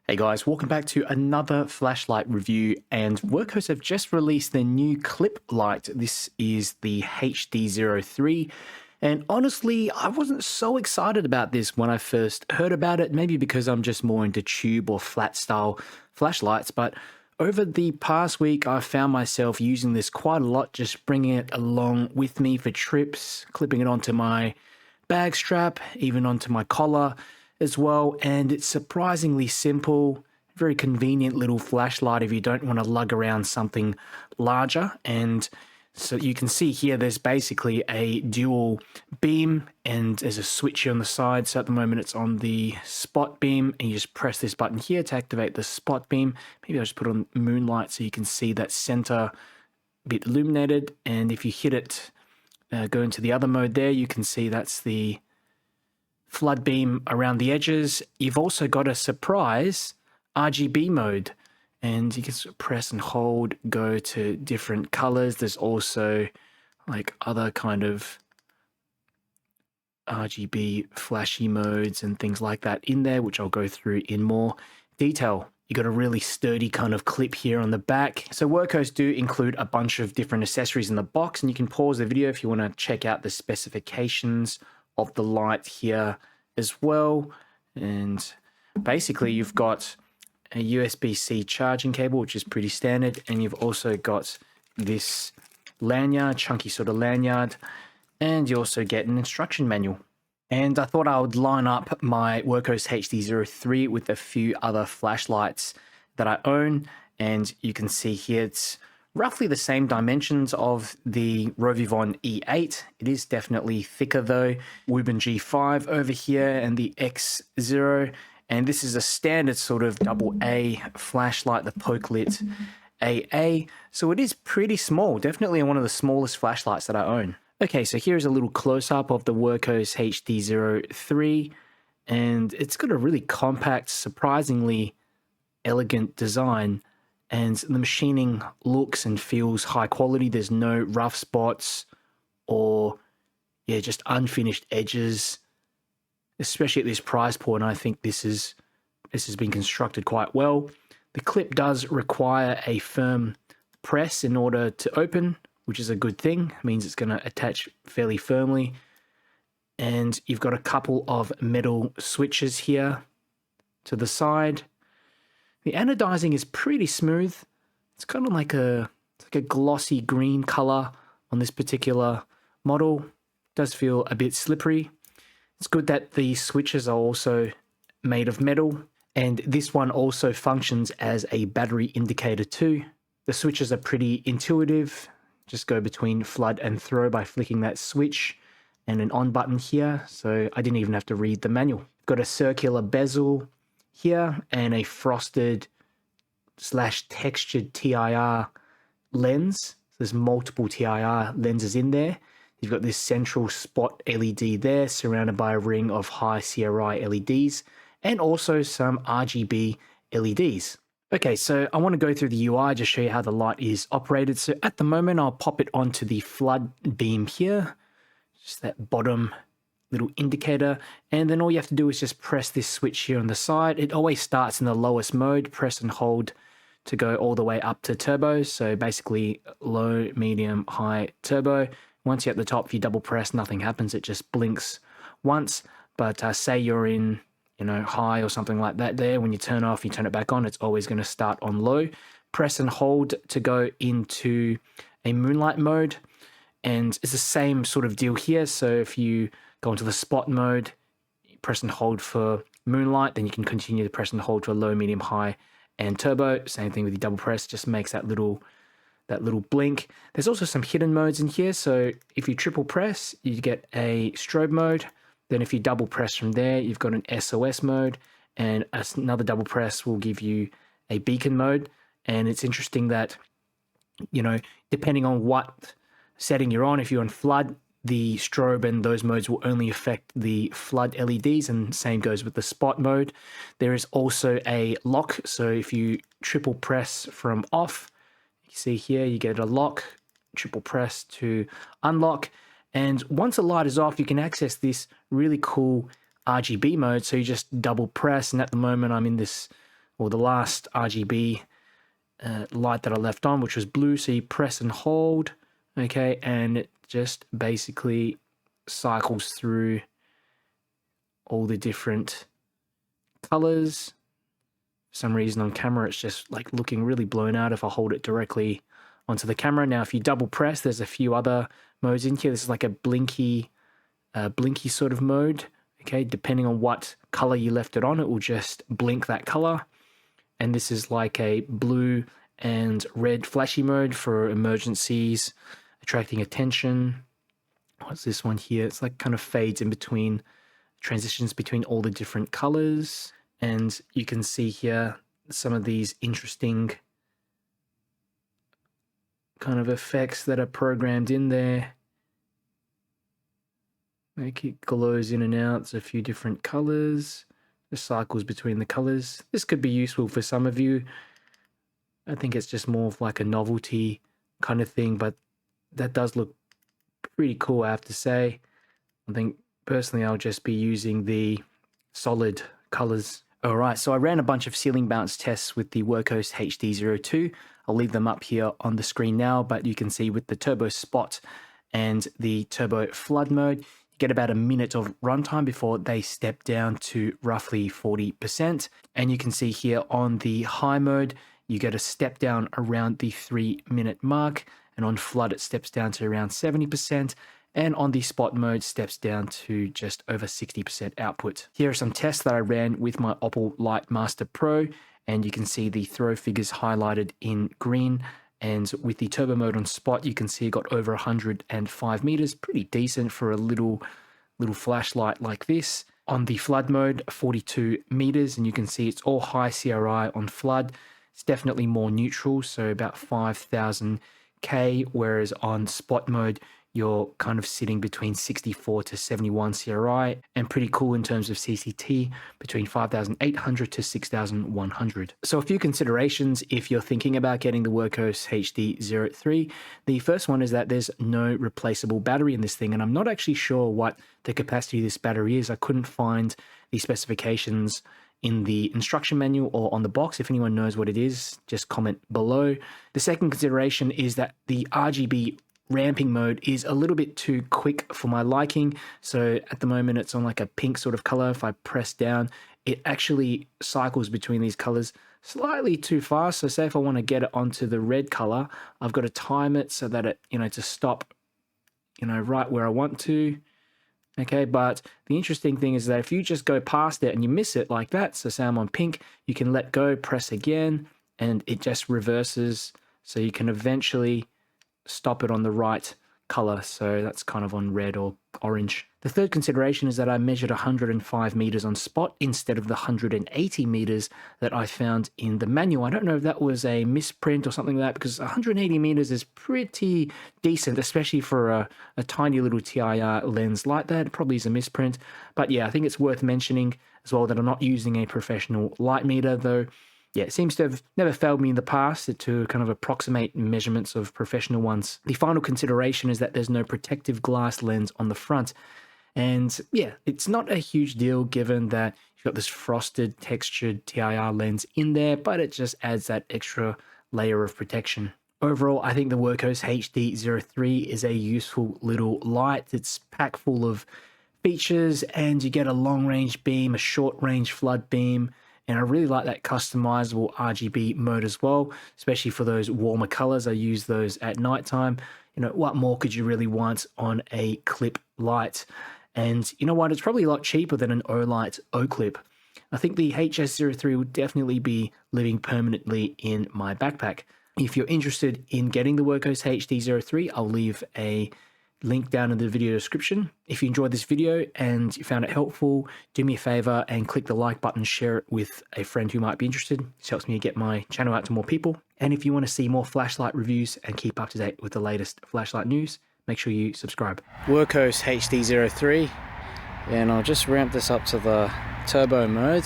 Hey guys, welcome back to another flashlight review, and Wurkkos have just released their new clip light. This is the HD03, and honestly, I wasn't so excited about this when I first heard about it, maybe because I'm just more into tube or flat style flashlights, but over the past week, I've found myself using this quite a lot, just bringing it along with me for trips, clipping it onto my bag strap, even onto my collar as well, and it's surprisingly simple, very convenient little flashlight if you don't want to lug around something larger. And so you can see here there's basically a dual beam and there's a switch on the side. So at the moment it's on the spot beam, and you just press this button here to activate the spot beam. Maybe I'll just put on moonlight so you can see that center bit illuminated, and if you hit it, go into the other mode there, you can see that's the flood beam around the edges. You've also got a surprise RGB mode, and you can press and hold, go to different colors. There's also like other kind of RGB flashy modes and things like that in there, which I'll go through in more detail. You got a really sturdy kind of clip here on the back. So Wurkkos do include a bunch of different accessories in the box, and you can pause the video if you want to check out the specifications of the light here as well. And basically you've got a USB-C charging cable, which is pretty standard, and you've also got this lanyard, chunky sort of lanyard, and you also get an instruction manual. And I thought I would line up my Wurkkos HD03 with a few other flashlights that I own, and you can see here it's roughly the same dimensions of the Rovivon E8. It is definitely thicker though. Wubin G5 over here and the X0. And this is a standard sort of AA flashlight, the Pokelit AA. So it is pretty small, definitely one of the smallest flashlights that I own. Okay, so here's a little close-up of the Wurkkos HD03. And it's got a really compact, surprisingly elegant design. And the machining looks and feels high quality. There's no rough spots or, just unfinished edges. Especially at this price point, I think this has been constructed quite well. The clip does require a firm press in order to open, which is a good thing. It means it's going to attach fairly firmly. And you've got a couple of metal switches here to the side. The anodizing is pretty smooth. It's kind of like a glossy green color on this particular model. It does feel a bit slippery. It's good that the switches are also made of metal, and this one also functions as a battery indicator too. The switches are pretty intuitive. Just go between flood and throw by flicking that switch and an on button here. So I didn't even have to read the manual. Got a circular bezel here and a frosted / textured TIR lens. So there's multiple TIR lenses in there. You've got this central spot LED there surrounded by a ring of high-CRI LEDs and also some RGB LEDs. Okay, so I want to go through the UI, just show you how the light is operated. So at the moment, I'll pop it onto the flood beam here, just that bottom little indicator, and then all you have to do is just press this switch here on the side. It always starts in the lowest mode. Press and hold to go all the way up to turbo. So basically low, medium, high, turbo. Once you're at the top, if you double press, nothing happens. It just blinks once. But say you're in, high or something like that there. When you turn off, you turn it back on, it's always going to start on low. Press and hold to go into a moonlight mode. And it's the same sort of deal here. So if you go into the spot mode, press and hold for moonlight, then you can continue to press and hold to a low, medium, high, and turbo. Same thing with the double press, just makes that little blink. There's also some hidden modes in here. So if you triple press, you get a strobe mode. Then if you double press from there, you've got an SOS mode, and another double press will give you a beacon mode. And it's interesting that, depending on what setting you're on, if you're on flood, the strobe and those modes will only affect the flood LEDs, and same goes with the spot mode. There is also a lock. So if you triple press from off, you see here, you get a lock, triple press to unlock. And once the light is off, you can access this really cool RGB mode. So you just double press, and at the moment I'm in this or the last RGB light that I left on, which was blue. So you press and hold, okay, and it just basically cycles through all the different colors. For some reason on camera it's just like looking really blown out if I hold it directly onto the camera. Now if you double press, there's a few other modes in here. This is like a blinky sort of mode, okay. Depending on what color you left it on, it will just blink that color. And this is like a blue and red flashy mode for emergencies, attracting attention. What's this one here? It's like kind of fades in between, transitions between all the different colors. And you can see here some of these interesting kind of effects that are programmed in there. Like it glows in and out. It's a few different colors. The cycles between the colors. This could be useful for some of you. I think it's just more of like a novelty kind of thing, but that does look pretty cool, I have to say. I think personally I'll just be using the solid colors. All right, so I ran a bunch of ceiling bounce tests with the Wurkkos HD02. I'll leave them up here on the screen now, but you can see with the turbo spot and the turbo flood mode, you get about a minute of runtime before they step down to roughly 40%. And you can see here on the high mode, you get a step down around the 3-minute mark, and on flood it steps down to around 70%. And on the spot mode steps down to just over 60% output. Here are some tests that I ran with my Olight Master Pro, and you can see the throw figures highlighted in green. And with the turbo mode on spot, you can see it got over 105 meters, pretty decent for a little flashlight like this. On the flood mode, 42 meters, and you can see it's all high CRI on flood. It's definitely more neutral, so about 5,000 K, whereas on spot mode, you're kind of sitting between 64 to 71 CRI, and pretty cool in terms of CCT, between 5,800 to 6,100. So a few considerations if you're thinking about getting the Wurkkos HD03. The first one is that there's no replaceable battery in this thing, and I'm not actually sure what the capacity of this battery is. I couldn't find the specifications in the instruction manual or on the box. If anyone knows what it is, just comment below. The second consideration is that the RGB ramping mode is a little bit too quick for my liking. So at the moment it's on like a pink sort of color. If I press down, it actually cycles between these colors slightly too fast. So say if I want to get it onto the red color, I've got to time it so that it, to stop, right where I want to. Okay, but the interesting thing is that if you just go past it and you miss it like that, so say I'm on pink, you can let go, press again, and it just reverses. So you can eventually stop it on the right color. So that's kind of on red or orange. The third consideration is that I measured 105 meters on spot instead of the 180 meters that I found in the manual. I don't know if that was a misprint or something like that, because 180 meters is pretty decent, especially for a tiny little TIR lens like that. It probably is a misprint. But yeah, I think it's worth mentioning as well that I'm not using a professional light meter, though. Yeah, it seems to have never failed me in the past to kind of approximate measurements of professional ones. The final consideration is that there's no protective glass lens on the front. And yeah, it's not a huge deal given that you've got this frosted textured TIR lens in there, but it just adds that extra layer of protection. Overall, I think the Wurkkos HD03 is a useful little light. It's packed full of features, and you get a long range beam, a short range flood beam, and I really like that customizable RGB mode as well, especially for those warmer colors. I use those at nighttime. What more could you really want on a clip light? And you know what? It's probably a lot cheaper than an Olight Oclip. I think the HS03 will definitely be living permanently in my backpack. If you're interested in getting the Wurkkos HD03, I'll leave a link down in the video description. If you enjoyed this video and you found it helpful, do me a favor and click the like button, share it with a friend who might be interested. This helps me get my channel out to more people. And if you want to see more flashlight reviews and keep up to date with the latest flashlight news, make sure you subscribe. Wurkkos HD03, and I'll just ramp this up to the turbo mode.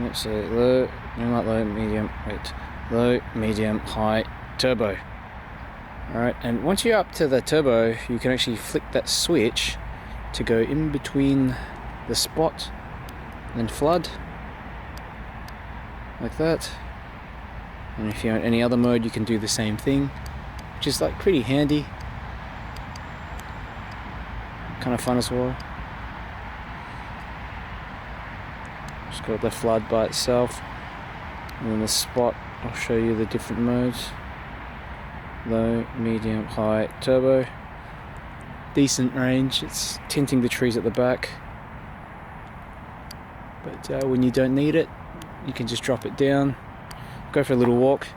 Let's say low, medium, low, medium, high, turbo. Alright, and once you're up to the turbo, you can actually flick that switch to go in between the spot and flood. like that. And if you're in any other mode, you can do the same thing, which is like pretty handy, kind of fun as well. Just got the flood by itself, and then the spot. I'll show you the different modes: low, medium, high, turbo. Decent range. It's tinting the trees at the back, but when you don't need it, you can just drop it down, go for a little walk.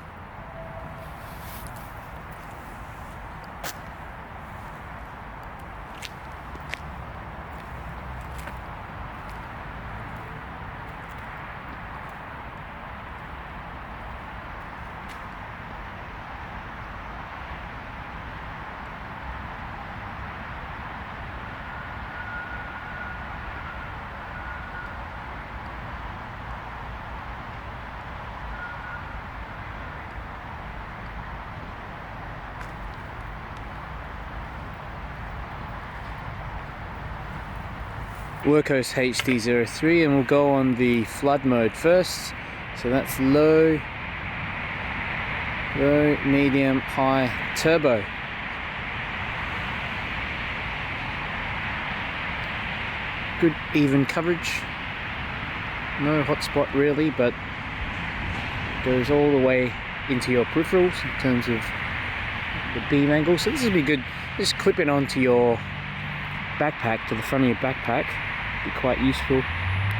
Wurkkos HD03, and we'll go on the flood mode first. So that's low, medium, high, turbo. Good even coverage. No hotspot really, but goes all the way into your peripherals in terms of the beam angle. So this would be good. Just clip it onto your backpack, to the front of your backpack. Be quite useful,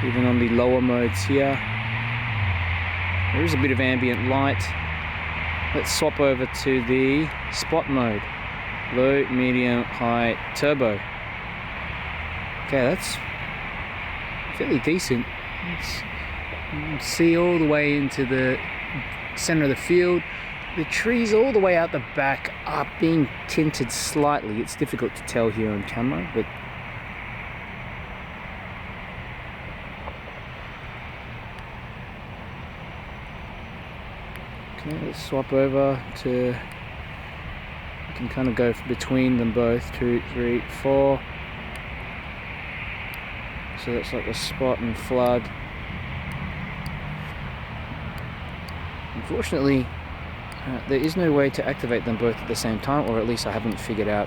even on the lower modes here. There is a bit of ambient light. Let's swap over to the spot mode. Low, medium, high, turbo. Okay, that's fairly decent. You can see all the way into the center of the field. The trees all the way out the back are being tinted slightly. It's difficult to tell here on camera, but okay, let's swap over to, you can kind of go between them both, 2, 3, 4. So that's like the spot and flood. Unfortunately, there is no way to activate them both at the same time, or at least I haven't figured out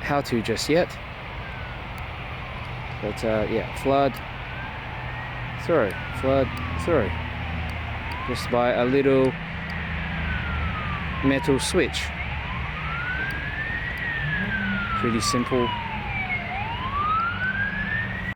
how to just yet. But yeah, flood, throw, flood, throw. Just by a little metal switch. Pretty simple.